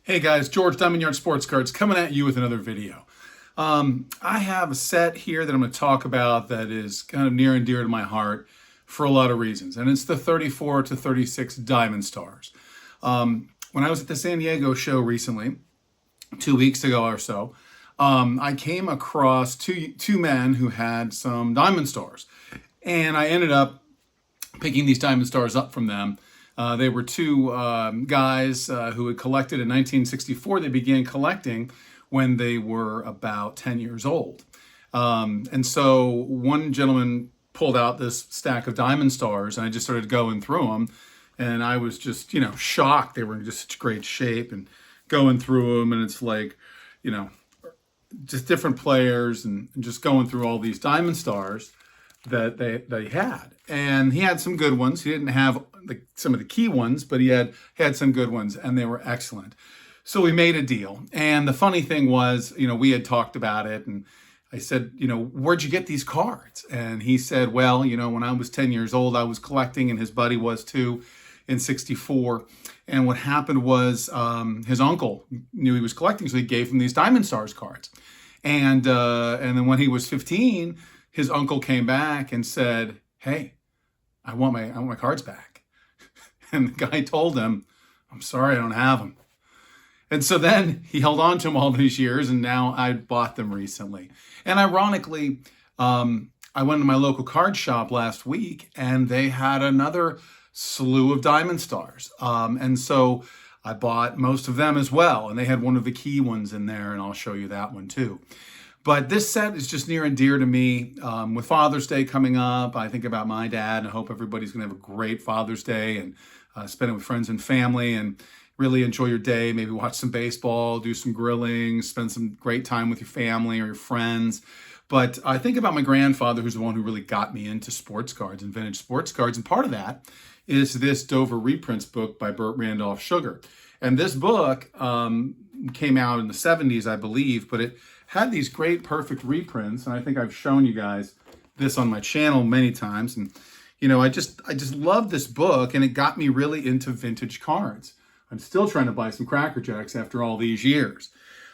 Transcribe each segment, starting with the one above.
Hey guys, George Diamondyard Sportscards coming at you with another video. I have a set here that I'm going to talk about that is kind of near and dear to my heart for a lot of reasons, and it's the 34 to 36 Diamond Stars. When I was at the San Diego show recently, 2 weeks ago or so, I came across two men who had some Diamond Stars, and I ended up picking these Diamond Stars up from them. They were two guys who had collected in 1964. They began collecting when they were about 10 years old. And so one gentleman pulled out this stack of Diamond Stars, and I just started going through them. And I was just, shocked. They were in just such great shape and going through them. And it's like, just different players and just going through all these Diamond Stars that they had. And he had some good ones. He didn't have some of the key ones, but he had some good ones, and they were excellent. So we made a deal. And the funny thing was, we had talked about it, and I said, where'd you get these cards? And he said, well, when I was 10 years old, I was collecting, and his buddy was too, in 64. And what happened was his uncle knew he was collecting, so he gave him these Diamond Stars cards. And then when he was 15, his uncle came back and said, hey, I want my cards back. And the guy told him, I'm sorry, I don't have them. And so then he held on to them all these years, and now I bought them recently. And ironically, I went to my local card shop last week, and they had another slew of Diamond Stars. And so I bought most of them as well. And they had one of the key ones in there, and I'll show you that one too. But this set is just near and dear to me. With Father's Day coming up, I think about my dad, and I hope everybody's going to have a great Father's Day and spend it with friends and family and really enjoy your day. Maybe watch some baseball, do some grilling, spend some great time with your family or your friends. But I think about my grandfather, who's the one who really got me into sports cards and vintage sports cards. And part of that is this Dover reprints book by Burt Randolph Sugar. And this book came out in the 70s, I believe, but it had these great, perfect reprints. And I think I've shown you guys this on my channel many times. And I just love this book, and it got me really into vintage cards. I'm still trying to buy some Cracker Jacks after all these years.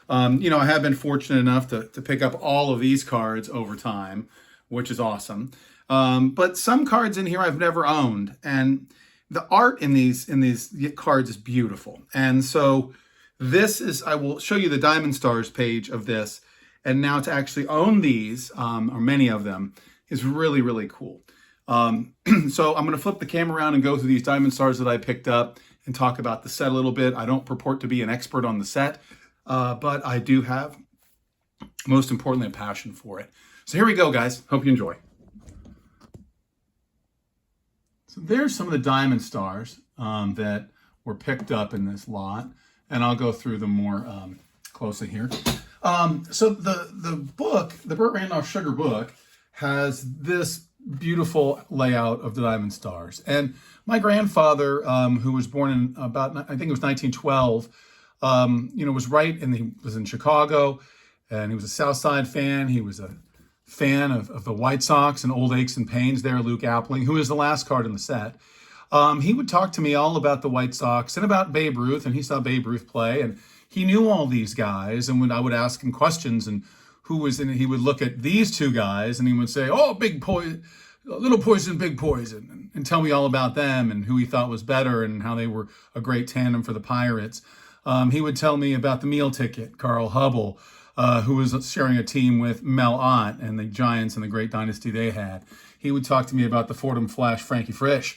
I have been fortunate enough to pick up all of these cards over time, which is awesome. But some cards in here I've never owned, and the art in these cards is beautiful. And so I will show you the Diamond Stars page of this, and now to actually own these, or many of them, is really, really cool. So I'm going to flip the camera around and go through these Diamond Stars that I picked up and talk about the set a little bit. I don't purport to be an expert on the set, but I do have, most importantly, a passion for it. So here we go, guys. Hope you enjoy. So there's some of the Diamond Stars that were picked up in this lot, and I'll go through them more closely here. So the book, the Burt Randolph Sugar book, has this beautiful layout of the Diamond Stars. And my grandfather, who was born in about, I think it was 1912, he was in Chicago, and he was a South Side fan. He was a fan of the White Sox and Old Aches and Pains there, Luke Appling, who is the last card in the set. He would talk to me all about the White Sox and about Babe Ruth, and he saw Babe Ruth play, and he knew all these guys. And when I would ask him questions and who was in it, he would look at these two guys and he would say, oh, Little Poison, Big Poison, and tell me all about them and who he thought was better and how they were a great tandem for the Pirates. He would tell me about the meal ticket, Carl Hubbell, who was sharing a team with Mel Ott and the Giants and the great dynasty they had. He would talk to me about the Fordham Flash, Frankie Frisch,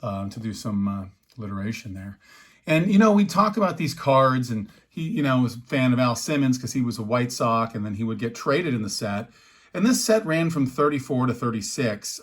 to do some alliteration there. And, we talk about these cards, and he, was a fan of Al Simmons because he was a White Sox, and then he would get traded in the set. And this set ran from 34 to 36.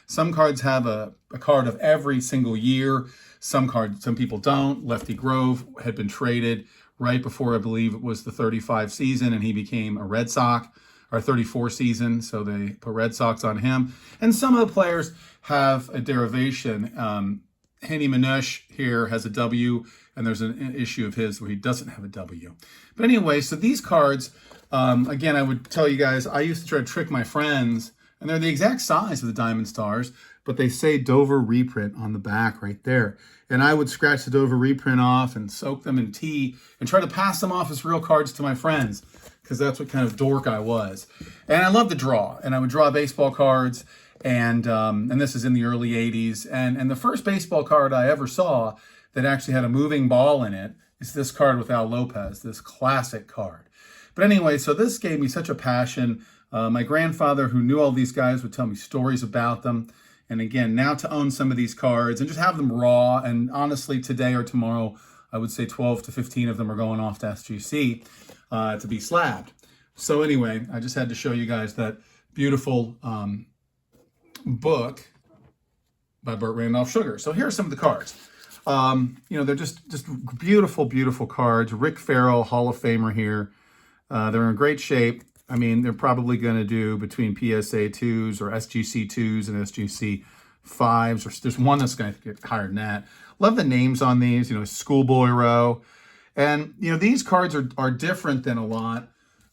Some cards have a card of every single year. Some people don't. Lefty Grove had been traded right before, I believe it was the 35 season, and he became a Red Sox, or 34 season, so they put Red Sox on him. And some of the players have a derivation. Henny Minush here has a W, and there's an issue of his where he doesn't have a W. But anyway, so these cards, again, I would tell you guys, I used to try to trick my friends, and they're the exact size of the Diamond Stars, but they say Dover reprint on the back right there. And I would scratch the Dover reprint off and soak them in tea and try to pass them off as real cards to my friends, because that's what kind of dork I was. And I love to draw, and I would draw baseball cards, and this is in the early 80s. And the first baseball card I ever saw that actually had a moving ball in it is this card with Al Lopez, this classic card. But anyway, so this gave me such a passion. My grandfather, who knew all these guys, would tell me stories about them. And again, now to own some of these cards and just have them raw, and honestly, today or tomorrow, I would say 12 to 15 of them are going off to SGC to be slabbed. So anyway, I just had to show you guys that beautiful book by Burt Randolph Sugar. So here are some of the cards. They're just beautiful, beautiful cards. Rick Ferrell, Hall of Famer here. They're in great shape. I mean, they're probably going to do between PSA 2s or SGC 2s and SGC 5s. Or there's one that's going to get higher than that. Love the names on these, Schoolboy Row. And, these cards are different than a lot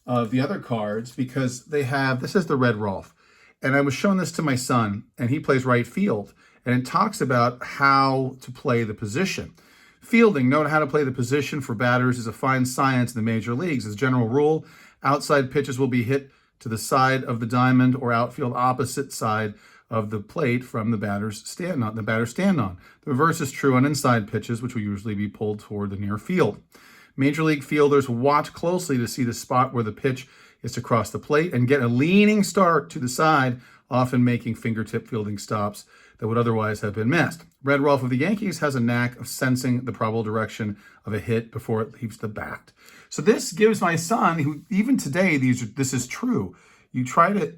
of the other cards because they have, this is the Red Rolf. And I was showing this to my son, and he plays right field. And it talks about how to play the position. Fielding, knowing how to play the position for batters is a fine science in the major leagues. As a general rule, outside pitches will be hit to the side of the diamond or outfield opposite side of the plate from the batter's stand on. The reverse is true on inside pitches, which will usually be pulled toward the near field. Major league fielders watch closely to see the spot where the pitch is to cross the plate and get a leaning start to the side, often making fingertip fielding stops that would otherwise have been missed. Red Rolf of the Yankees has a knack of sensing the probable direction of a hit before it leaves the bat. So this gives my son, who even today, this is true. You try to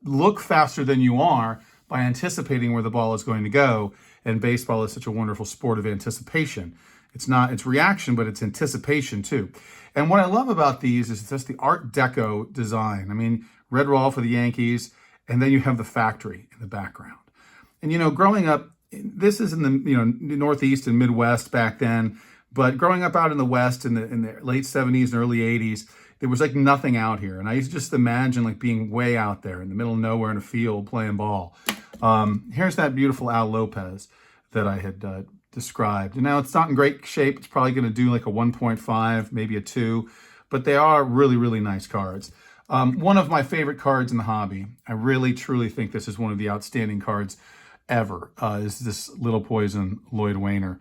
look faster than you are by anticipating where the ball is going to go. And baseball is such a wonderful sport of anticipation. It's reaction, but it's anticipation too. And what I love about these is just the Art Deco design. I mean, Red Rolf for the Yankees, and then you have the factory in the background. And, growing up, this is in the, Northeast and Midwest back then, but growing up out in the West in the late 70s and early 80s, there was like nothing out here. And I used to just imagine like being way out there in the middle of nowhere in a field playing ball. Here's that beautiful Al Lopez that I had described. And now it's not in great shape. It's probably going to do like a 1.5, maybe a 2, but they are really, really nice cards. One of my favorite cards in the hobby, I really, truly think this is one of the outstanding cards ever, is this Little Poison Lloyd Waner.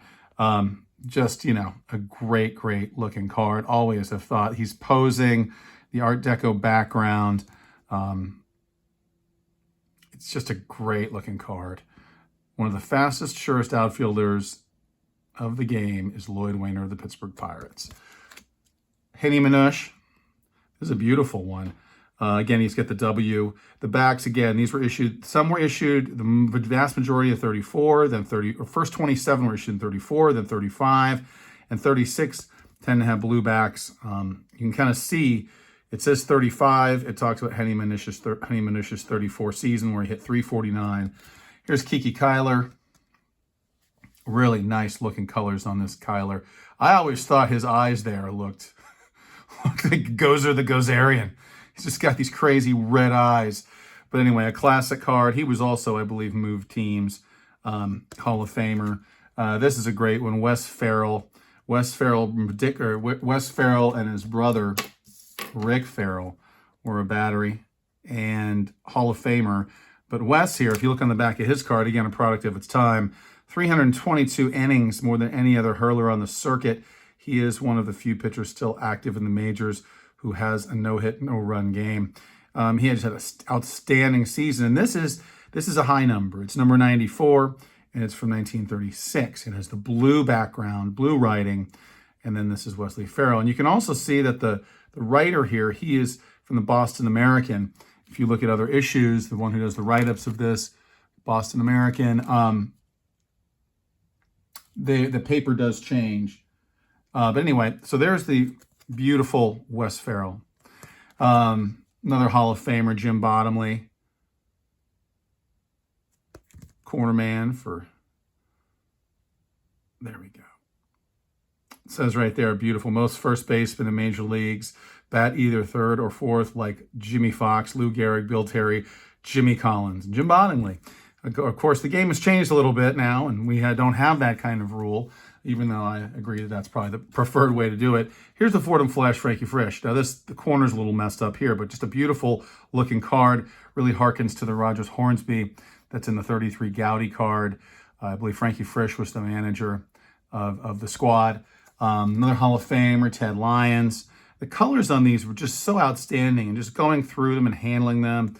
Just, a great, great looking card. Always have thought he's posing, the Art Deco background. It's just a great looking card. One of the fastest, surest outfielders of the game is Lloyd Waner of the Pittsburgh Pirates. Henny Minush is a beautiful one. Again, he's got the W. The backs, again, these were issued, some were issued, the vast majority of 34, then 30, or first 27 were issued in 34, then 35, and 36 tend to have blue backs. You can kind of see, it says 35, it talks about Henny Minush's 34 season where he hit 349. Here's Kiki Kyler. Really nice looking colors on this Kyler. I always thought his eyes there looked like Gozer the Gozerian. He's just got these crazy red eyes. But anyway, a classic card. He was also, I believe, moved teams. Hall of Famer. This is a great one. Wes Ferrell and his brother, Rick Ferrell, were a battery and Hall of Famer. But Wes here, if you look on the back of his card, again, a product of its time, 322 innings, more than any other hurler on the circuit. He is one of the few pitchers still active in the majors who has a no-hit, no-run game. He has had an outstanding season, and this is a high number. It's number 94, and it's from 1936. It has the blue background, blue writing, and then this is Wesley Ferrell. And you can also see that the writer here, he is from the Boston American. If you look at other issues, the one who does the write-ups of this, Boston American, the paper does change. But anyway, so there's the beautiful Wes Ferrell. Another Hall of Famer, Jim Bottomley. Cornerman for, there we go. It says right there, beautiful. Most first basemen in major leagues bat either third or fourth, like Jimmy Fox, Lou Gehrig, Bill Terry, Jimmy Collins, Jim Bottomley. Of course, the game has changed a little bit now, and we don't have that kind of rule, even though I agree that that's probably the preferred way to do it. Here's the Fordham Flash Frankie Frisch. Now, the corner's a little messed up here, but just a beautiful looking card. Really harkens to the Rogers Hornsby that's in the 33 Gaudy card. I believe Frankie Frisch was the manager of the squad. Another Hall of Famer, Ted Lyons. The colors on these were just so outstanding, and just going through them and handling them.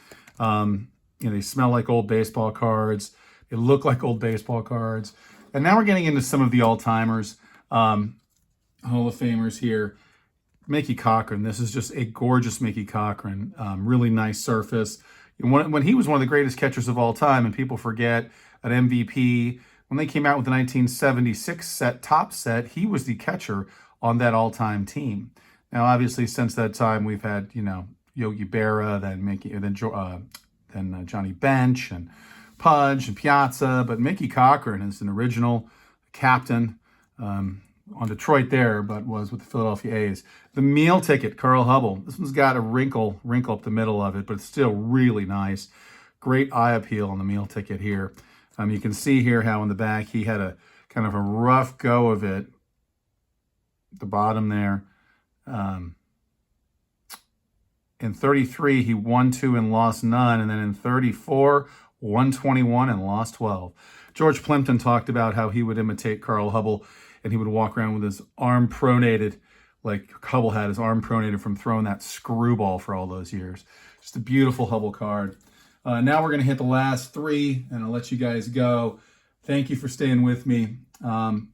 They smell like old baseball cards. They look like old baseball cards. And now we're getting into some of the all-timers, Hall of Famers here. Mickey Cochran. This is just a gorgeous Mickey Cochran. Really nice surface. When he was one of the greatest catchers of all time, and people forget, an MVP, when they came out with the 1976 top set, he was the catcher on that all-time team. Now, obviously, since that time, we've had, Yogi Berra, then Johnny Bench and Pudge and Piazza, but Mickey Cochran is an original captain on Detroit there, but was with the Philadelphia A's. The meal ticket, Carl Hubbell. This one's got a wrinkle up the middle of it, but it's still really nice. Great eye appeal on the meal ticket here. You can see here how in the back he had a kind of a rough go of it at the bottom there. In 33, he won 2 and lost none. And then in 34, won 21 and lost 12. George Plimpton talked about how he would imitate Carl Hubbell, and he would walk around with his arm pronated, like Hubbell had his arm pronated from throwing that screwball for all those years. Just a beautiful Hubbell card. Now we're going to hit the last 3, and I'll let you guys go. Thank you for staying with me.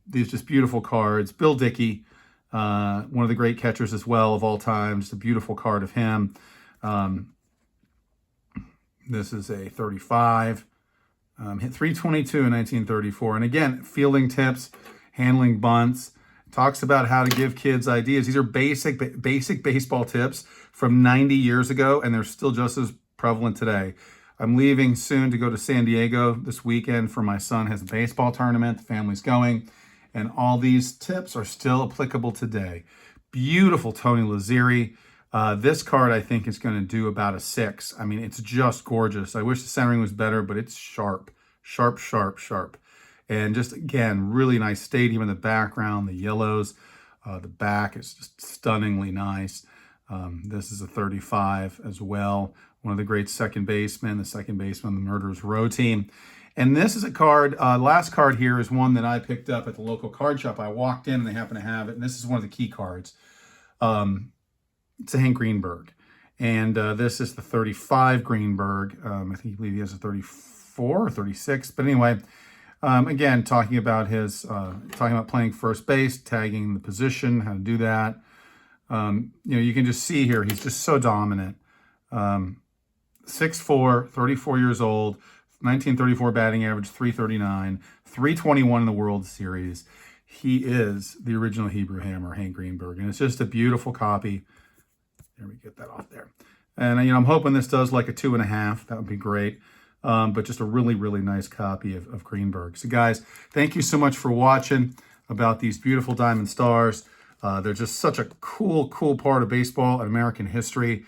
These just beautiful cards. Bill Dickey. One of the great catchers as well of all time. Just a beautiful card of him. This is a 35. Hit 322 in 1934. And again, fielding tips, handling bunts. Talks about how to give kids ideas. These are basic baseball tips from 90 years ago, and they're still just as prevalent today. I'm leaving soon to go to San Diego this weekend for my son has a baseball tournament. The family's going. And all these tips are still applicable today. Beautiful Tony Lazzeri. This card, I think, is going to do about a 6. I mean, it's just gorgeous. I wish the centering was better, but it's sharp. Sharp, sharp, sharp. And just, again, really nice stadium in the background. The yellows. The back is just stunningly nice. This is a 35 as well. One of the great second basemen, the second baseman of the Murderers Row team. And this is a card, last card here is one that I picked up at the local card shop. I walked in and they happen to have it. And this is one of the key cards. It's a Hank Greenberg. And this is the 35 Greenberg. I believe he has a 34 or 36. But anyway, again, talking about playing first base, tagging the position, how to do that. You can just see here, he's just so dominant. 6'4", 34 years old, 1934 batting average, 339, 321 in the World Series. He is the original Hebrew Hammer, Hank Greenberg, and it's just a beautiful copy. There, we get that off there. And, I'm hoping this does like a 2.5. That would be great. But just a really, really nice copy of Greenberg. So, guys, thank you so much for watching about these beautiful Diamond Stars. They're just such a cool part of baseball and American history.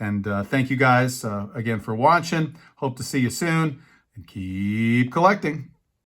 And thank you guys again for watching. Hope to see you soon. And keep collecting.